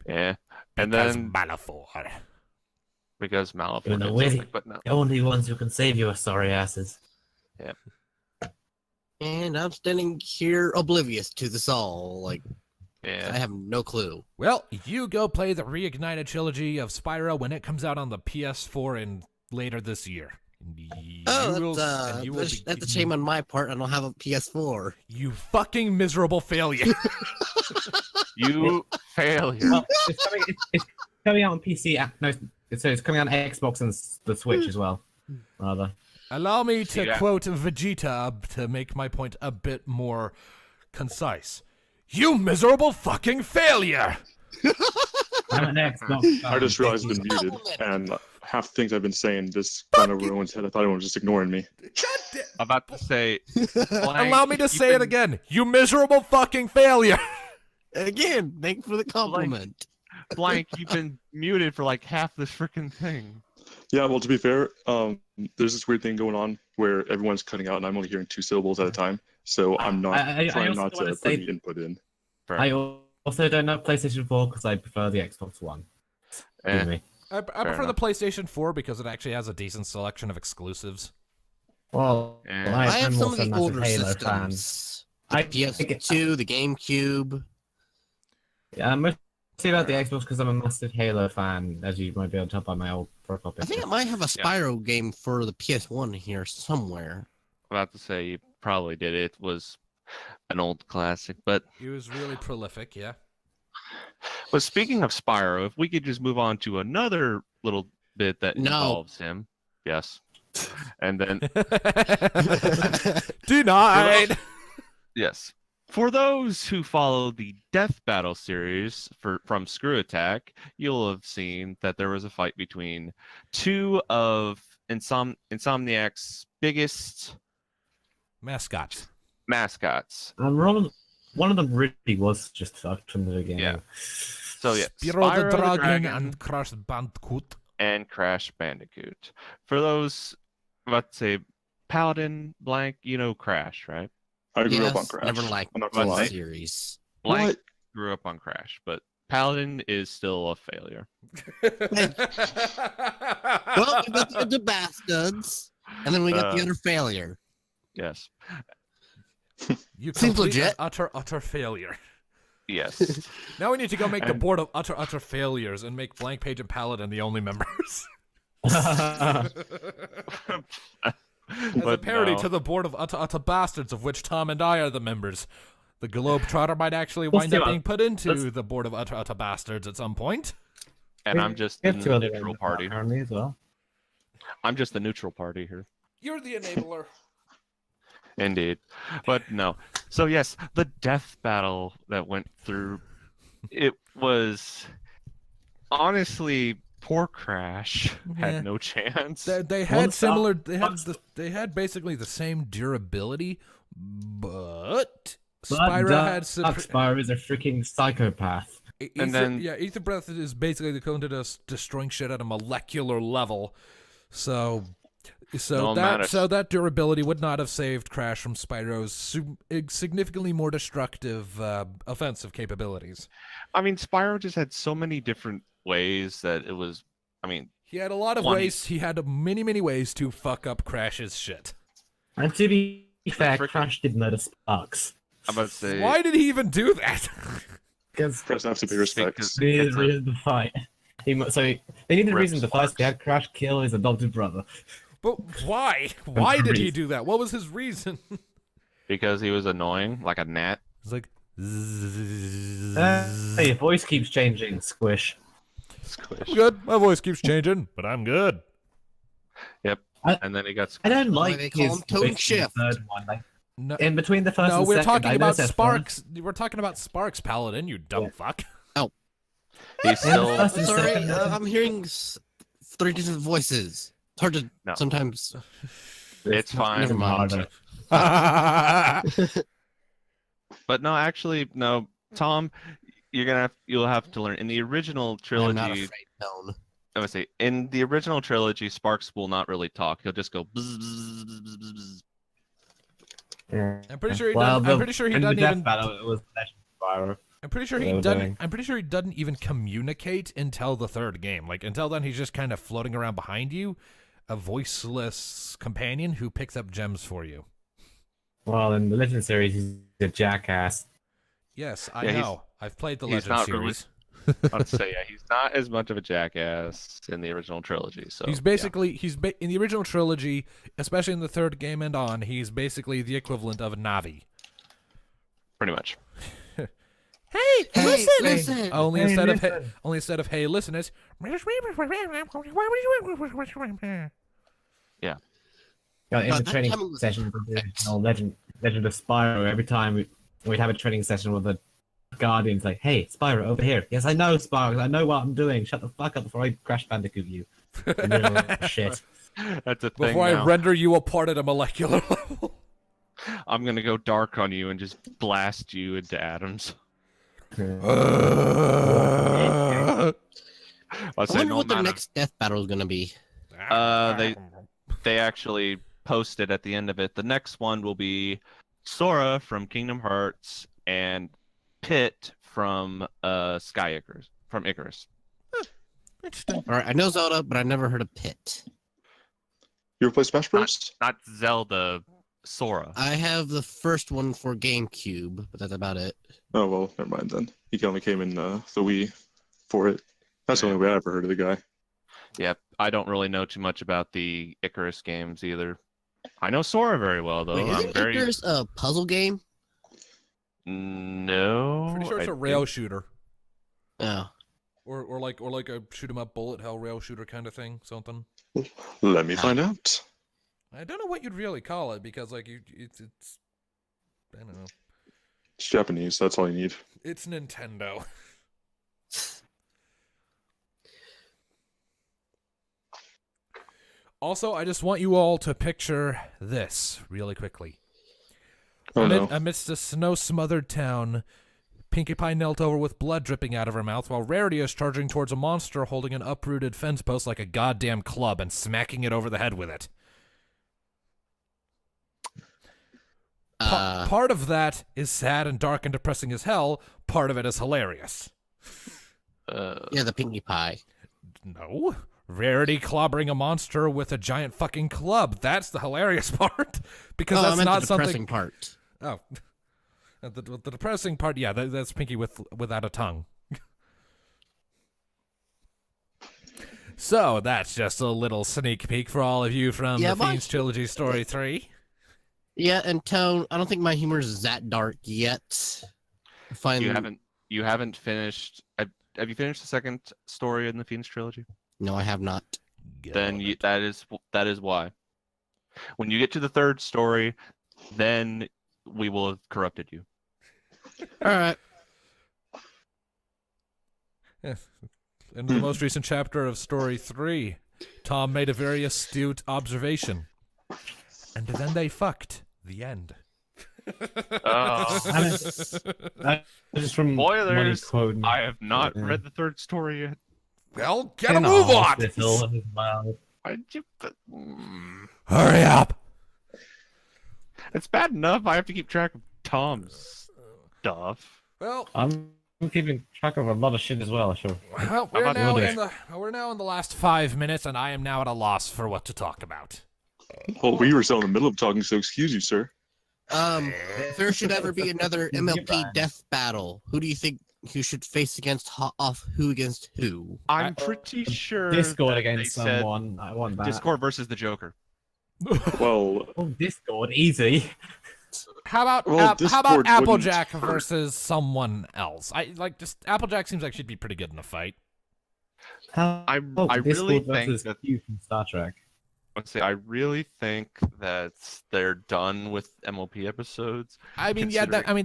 Yeah, and because then Malifaux. Because Malifaux. Even the only ones who can save you are sorry asses. Yeah. And I'm standing here oblivious to this all. Like, I have no clue. Well, you go play the Reignited trilogy of Spyro when it comes out on the PS4 in later this year. That's a shame on my part. I don't have a PS4. You fucking miserable failure. You failure. Well, it's coming out on PC. No, it's coming out on Xbox and the Switch as well. Rather. Allow me to quote Vegeta to make my point a bit more concise. You miserable fucking failure! I'm an Xbox. I just realized I've been Thank you. muted, and half the things I've been saying just gone over everyone's head. I thought everyone was just ignoring me. I'm about to say. Allow me to Blank, say it again. You miserable fucking failure. Again, thank you for the compliment. Blank, you've been muted for like half this freaking thing. Yeah, well, to be fair, there's this weird thing going on where everyone's cutting out, and I'm only hearing 2 syllables at a time. So I'm not I trying also not wanna to put say- any input in. I also don't have PlayStation 4 because I prefer the Xbox One. Excuse me. I prefer the enough. PlayStation 4 because it actually has a decent selection of exclusives. Well, Yeah. I have I'm some of also a the massive older Halo fan. systems. The I PS2, the GameCube. Yeah, I'm mostly about the Xbox because I'm a massive Halo fan, as you might be able to tell by my old profile I picture. think I might have a Spyro game for the PS1 here somewhere. About to say you probably did. It was an old classic, but He was really prolific, yeah. speaking of Spyro, if we could just move on to another little bit that No. involves him, yes, and then Denied. yes, for those who follow the Death Battle series from Screw Attack, you'll have seen that there was a fight between two of Insomniac's biggest Mascots. mascots. One of them really was just fucked from the beginning. Yeah. So yeah, Spyro the Dragon and Crash Bandicoot. and Crash Bandicoot. For those, let's say, Paladin, Blank, you know Crash, right? I grew Yes, up on Crash. never liked I'm not the gonna lie. series. Blank What? grew up on Crash, but Paladin is still a failure. Well, we got the bastards, and then we got the other failure. Yes. You Seems complete legit. an utter failure. Yes. Now we need to go make the And- board of utter failures and make Blank Page and Paladin the only members. But As a parody no. to the board of utter bastards, of which Tom and I are the members. The Globetrotter might actually wind up being put into the board of utter bastards at some point. And I'm just the We have two other neutral members party. apparently as well. I'm just the neutral party here. You're the enabler. Indeed. But no. So yes, the death battle that went through, it was honestly poor Crash Yeah. had no chance. They had Once- similar. once- They had basically the same durability, but But Spyro had Spyro is a freaking psychopath. And then- Ether Breath is basically the cone to just destroying shit at a molecular level. So No matter. that durability would not have saved Crash from Spyro's significantly more destructive offensive capabilities. I mean, Spyro just had so many different ways that it was. I mean, He had a lot of One- ways. He had many ways to fuck up Crash's shit. And to be fair, Freaking- Crash did murder Sparks. I'm about to say. Why did he even do that? Because Crash has to pay respects. they needed It's a a- reason to fight. They needed a Rip reason to fight, so Sparks. they had Crash kill his adopted brother. But why? Why did he reason. do that? What was his reason? Because he was annoying, like a gnat. It's like. Hey, your voice keeps changing, Squish. Squish. I'm good. My voice keeps changing, but I'm good. Yep. I- And then he got. I don't Why like they call his him Tone voice in Shift. the third one. Like, No, in between the first no, and we're second, talking I about noticed at Sparks. We're talking about Sparks Paladin. You dumb Yeah. fuck. He's In the still. first and Sorry, second, I'm hearing 3 different voices. It's hard to No. sometimes. It's fine. Never mind. But no, actually, no. Tom, you'll have to learn in the original I'm not trilogy. afraid, Tone. I would say in the original trilogy, Sparks will not really talk. He'll just go. Bzz, bzz, bzz, bzz, bzz, bzz. Yeah. I'm pretty sure he Well, doesn't. I'm pretty sure he in the doesn't death even. battle, it was Legend of Spyro. I'm pretty sure What he they were doesn't. doing. I'm pretty sure he doesn't even communicate until the third game. Like until then, he's just kind of floating around behind you, a voiceless companion who picks up gems for you. Well, in the Legend series, he's a jackass. Yes, I Yeah, he's- know. I've played the he's Legend not really- series. I'd say yeah, he's not as much of a jackass in the original trilogy. So He's basically in the original trilogy, especially in the third game and on. He's basically the equivalent of a Navi. pretty much. Hey, Hey, listen. Only Hey, instead of listen. hey, listen, it's Yeah, in But the that training time was session with the perfect. original Legend of Spyro, every time we'd have a training session with a Guardian's like, hey, Spyro, over here. Yes, I know, Spyro. I know what I'm doing. Shut the fuck up before I Crash Bandicoot you. Shit. That's a thing Before I now. render you apart at a molecular level. I'm gonna go dark on you and just blast you into atoms. Uh, I'll I say wonder no what the matter. next death battle is gonna be. They actually posted at the end of it. The next one will be Sora from Kingdom Hearts and Pit from Icarus. Interesting. All right, I know Zelda, but I never heard of Pit. You ever play Smash Bros? Not Zelda, Sora. I have the first one for GameCube, but that's about it. Oh well, never mind then. He only came in the Wii for it. That's the only way I ever heard of the guy. Yep, I don't really know too much about the Icarus games either. I know Sora very well though. Wait, I'm isn't very Icarus a puzzle game? no. Pretty sure it's I a rail shooter. Oh. Or like a shoot 'em up bullet hell rail shooter kind of thing, something. Let me find out. I don't know what you'd really call it because like it's I don't know. It's Japanese. That's all you need. It's Nintendo. Also, I just want you all to picture this really quickly. Oh no. Amidst a snow-smothered town, Pinkie Pie knelt over with blood dripping out of her mouth while Rarity is charging towards a monster holding an uprooted fence post like a goddamn club and smacking it over the head with it. Part of that is sad and dark and depressing as hell. Part of it is hilarious. Yeah, the Pinkie Pie. No. Rarity clobbering a monster with a giant fucking club. That's the hilarious part. Because I that's meant not the something... depressing part. Oh. The depressing part, yeah, that's Pinkie without a tongue. So, that's just a little sneak peek for all of you from Yeah, the Fiends Trilogy Story 3. Yeah, and Tone, I don't think my humor is that dark yet. You haven't finished. Have you finished the second story in the Fiends trilogy? No, I have not. Then that is why. When you get to the third story, then we will have corrupted you. All right. Yes. In the most recent chapter of Story 3, Tom made a very astute observation. And then they fucked. The end. Oh. That is from Spoilers! Money quote. I have not Yeah. read the third story yet. Well, get a move on! Hurry up! It's bad enough. I have to keep track of Tom's stuff. Well, I'm keeping track of a lot of shit as well, sure. we're about now the in the last 5 minutes, and I am now at a loss for what to talk about. Well, we were still in the middle of talking, so excuse you, sir. If there should ever be another MLP death battle, who do you think who should face against who against who? I'm pretty sure Discord that against they said someone. I want that. Discord versus the Joker. Well, Oh, Discord, easy. How about Well, how about Discord Applejack wouldn't hurt. versus someone else? Just Applejack seems like she'd be pretty good in a fight. I really Discord think versus that- Q from Star Trek. Let's say I really think that they're done with MLP episodes. I mean,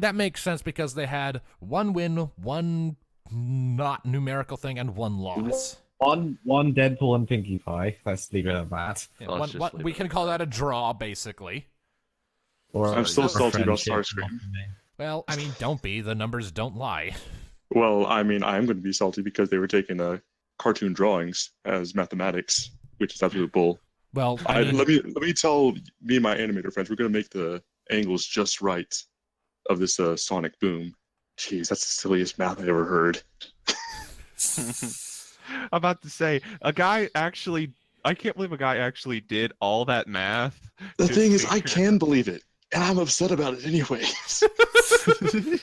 that makes sense because they had one win, one not numerical thing, and one loss. One Deadpool and Pinkie Pie. Let's leave it at that. Yeah, Let's just leave we it can at call that a draw, basically. Or I'm still or salty about friendship. Starscream. Well, I mean, don't be. The numbers don't lie. Well, I mean, I am going to be salty because they were taking cartoon drawings as mathematics, which is absolute bull. Well, I mean, Let me tell me and my animator friends, we're going to make the angles just right of this sonic boom. Jeez, that's the silliest math I ever heard. I'm about to say, I can't believe a guy actually did all that math. The to thing is, I figure- can believe it, and I'm upset about it anyways.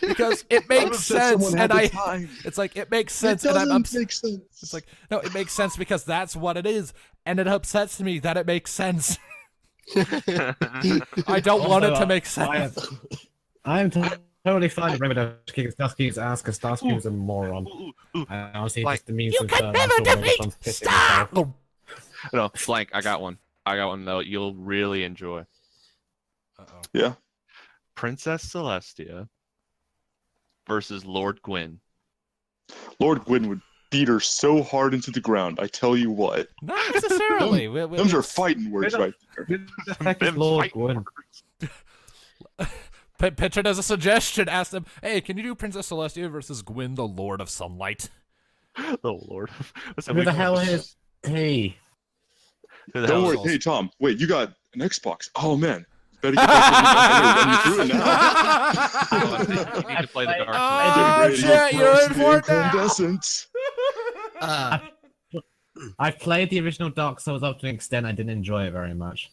because it I'm makes upset sense, someone had and the time. it's like it makes sense, It and I'm doesn't upset. make sense. It's like, no, it makes sense because that's what it is, and it upsets me that it makes sense. I don't want it to make sense. I am totally fine with Rainbow Dash kicking Starscream's ass because Starscream's a moron. Ooh. And honestly, Like, just the memes You of can never Until defeat Megaton's pissing Star. himself. No, Flank, I got one that you'll really enjoy. Uh-oh. Yeah. Princess Celestia versus Lord Gwyn. Lord Gwyn would beat her so hard into the ground. I tell you what. Not necessarily. Those are fighting words right there. Who the heck is Them's Lord fighting Gwyn? Pitcher does a suggestion. Ask them, hey, can you do Princess Celestia versus Gwyn, the Lord of Sunlight? Oh Lord. Who the hell is he? Who the Don't hell worry. is Hey, Tom. Wait, you got an Xbox. Oh, man. Better get that through it now. You need to play the Dark Oh, Souls. shit, you're in for it now. Incandescent. I've played the original Dark Souls up to an extent. I didn't enjoy it very much.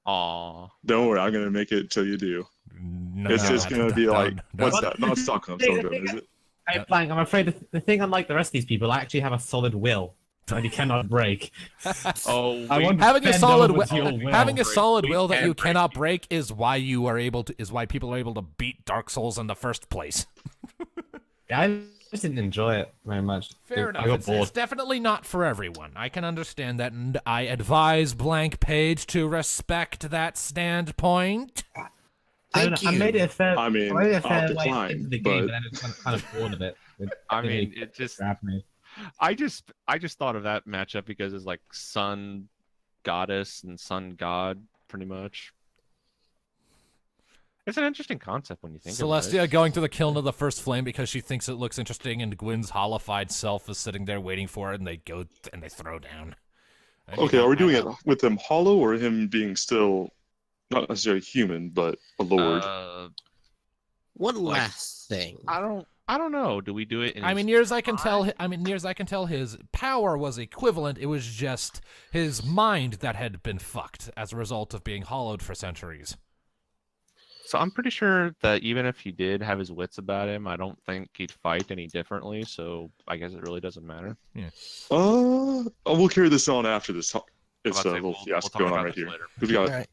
Aw. Don't worry. I'm going to make it till you do. No, It's just going to be like, what's no. that? Not Stockholm Syndrome, is it? I'm afraid the thing, unlike the rest of these people, I actually have a solid will that you cannot break. Oh, I wait. want- Having a Bend solid over will, to your will. having a solid We will that can you break cannot you. break is why people are able to beat Dark Souls in the first place. Yeah, I just didn't enjoy it very much. Fair I enough. got It's bored. definitely not for everyone. I can understand that, and I advise Blank Page to respect that standpoint. I don't know, Thank I made you. it a fair. I mean, made it a I'll fair way decline, into the game, but- but then it's kind of bored of it. I mean, it just grabbed me. I just thought of that matchup because it's like sun goddess and sun god pretty much. It's an interesting concept when you think about Celestia it. going to the kiln of the first flame because she thinks it looks interesting, and Gwyn's hollified self is sitting there waiting for it, and they go and they throw down. And you Okay, know, are we doing it with him hollow or him being still not necessarily human, but a lord? One last thing. I don't know. Do we do it in I mean, his near as I can tell, his power was equivalent. It was just his mind that had been fucked as a result of being hollowed for centuries. So I'm pretty sure that even if he did have his wits about him, I don't think he'd fight any differently. So I guess it really doesn't matter. We'll carry this on after this. It's I was about to say, little we'll fiasco talk going on about right this here. later. 'Cause we got All right.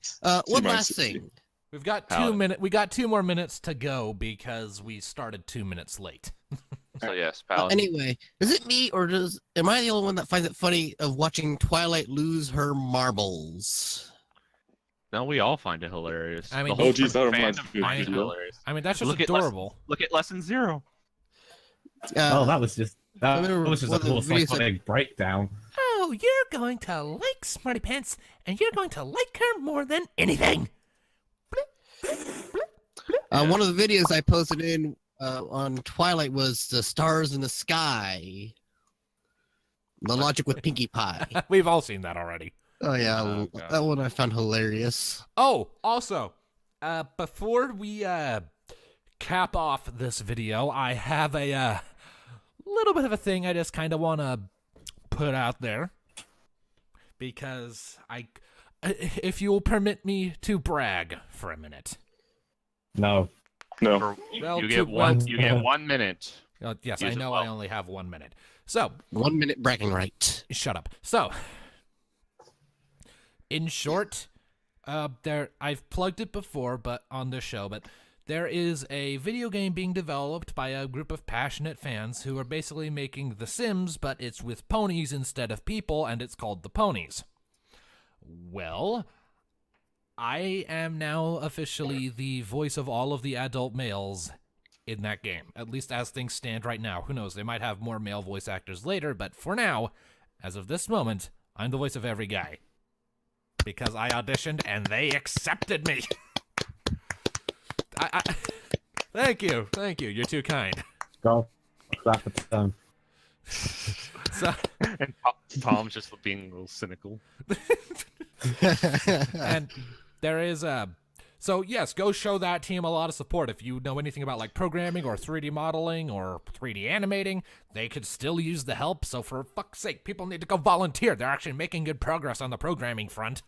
One T-minus last 60. thing. We've got Paladin. We got 2 more minutes to go because we started 2 minutes late. So yes, Paladin. Anyway, is it me or am I the only one that finds it funny of watching Twilight lose her marbles? No, we all find it hilarious. I mean, The whole Oh, geez, I don't fandom find it finds it video. hilarious. I mean, that's just Look at adorable. Look at lesson 0. Oh, that was just I remember a one of the cool videos that- psychotic breakdown. Oh, you're going to like Smarty Pants, and you're going to like her more than anything. One of the videos I posted in on Twilight was the stars in the sky. The logic with Pinkie Pie. We've all seen that already. Oh yeah, Oh, God. that one I found hilarious. Oh, also, before we cap off this video, I have a little bit of a thing I just kind of want to put out there because if you will permit me to brag for a minute. No. No. Well, You to- get well, one. You get 1 minute. Yes, Use I it know well. I only have 1 minute. So, 1 minute bragging right. shut up. So, in short, I've plugged it before, but on this show, but there is a video game being developed by a group of passionate fans who are basically making The Sims, but it's with ponies instead of people, and it's called The Ponies. Well, I am now officially the voice of all of the adult males in that game, at least as things stand right now. Who knows, they might have more male voice actors later, but for now, as of this moment, I'm the voice of every guy. Because I auditioned and they accepted me. Thank you, you're too kind. Go. Clap for Tom. So, And Tom's just being a little cynical. and there is so yes, go show that team a lot of support. If you know anything about like programming or 3D modeling or 3D animating, they could still use the help. So for fuck's sake, people need to go volunteer. They're actually making good progress on the programming front.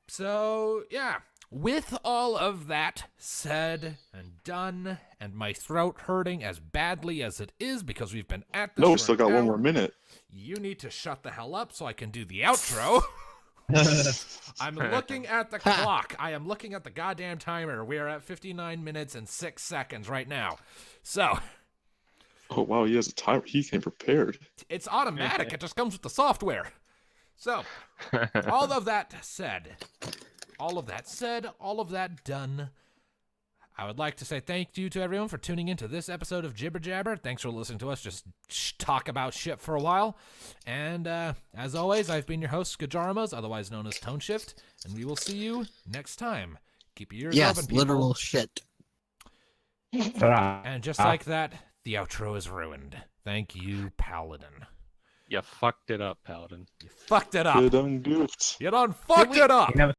So yeah, with all of that said and done, and my throat hurting as badly as it is because we've been at this No, for we still an got 1 more hour, minute. you need to shut the hell up so I can do the outro. I'm looking at the clock. I am looking at the goddamn timer. We are at 59 minutes and 6 seconds right now. So, Oh wow, he has a timer. He came prepared. it's automatic. It just comes with the software. So, all of that said, all of that done, I would like to say thank you to everyone for tuning into this episode of Jibber Jabber. Thanks for listening to us just talk about shit for a while. And as always, I've been your host, Skajaramos, otherwise known as Tone Shift, and we will see you next time. Keep your ears Yes, open, people. literal shit. And just like that, the outro is ruined. Thank you, Paladin. You fucked it up, Paladin. You fucked it up. You done goofed. You done fucked it up. You never